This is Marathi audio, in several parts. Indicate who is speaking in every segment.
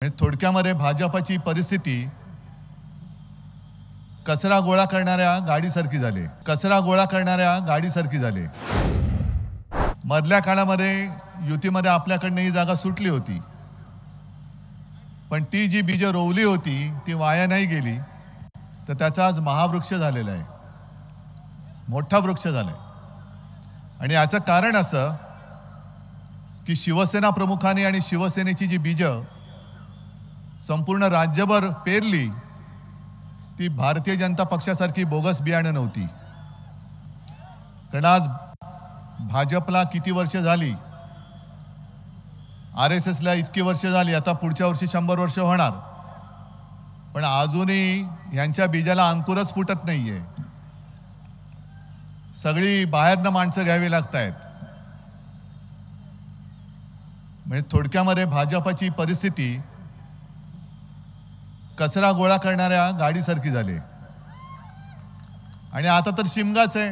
Speaker 1: म्हणजे थोडक्यामध्ये भाजपची परिस्थिती कचरा गोळा करणाऱ्या गाडीसारखी झाली. कचरा गोळा करणाऱ्या गाडीसारखी झाली. मधल्या काळामध्ये युतीमध्ये आपल्याकडनं ही जागा सुटली होती, पण ती जी बीज रोवली होती ती वाया नाही गेली, तर त्याचा आज महावृक्ष झालेला आहे, मोठा वृक्ष झालाय. आणि याचं कारण असं की शिवसेना प्रमुखांनी आणि शिवसेनेची जी बीज संपूर्ण राज्यभर पेरली ती भारतीय जनता पक्षासारखी बोगस बियाणं नव्हती. कारण आज भाजपला किती वर्ष झाली, RSSला इतकी वर्ष झाली, आता पुढच्या वर्षी 100 वर्ष होणार, पण अजूनही यांच्या बीजाला अंकुरच फुटत नाहीये. सगळी बाहेरनं माणसं घ्यावी लागतायत. म्हणजे थोडक्यामध्ये भाजपची परिस्थिती कचरा गोळा करणाऱ्या गाडीसारखी झाली. आणि आता तर शिमगाच आहे.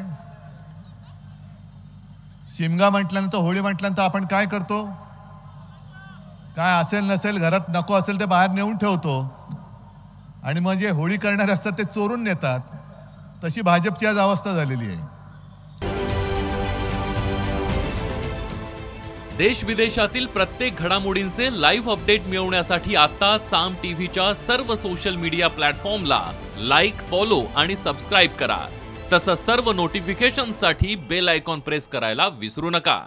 Speaker 1: शिमगा म्हटल्यानंतर, होळी म्हटल्यानंतर आपण काय करतो, काय असेल नसेल घरात नको असेल ते बाहेर नेऊन ठेवतो आणि मग जे होळी करणारे असतात ते चोरून नेतात. तशी भाजपची आज अवस्था झालेली आहे.
Speaker 2: देश विदेशातील प्रत्येक घडामोडींचे लाईव्ह अपडेट मिळवण्यासाठी आता साम टीव्हीच्या सर्व सोशल मीडिया प्लॅटफॉर्मला लाईक, फॉलो आणि सबस्क्राईब करा. तसंच सर्व नोटिफिकेशनसाठी बेल आयकॉन प्रेस करायला विसरू नका.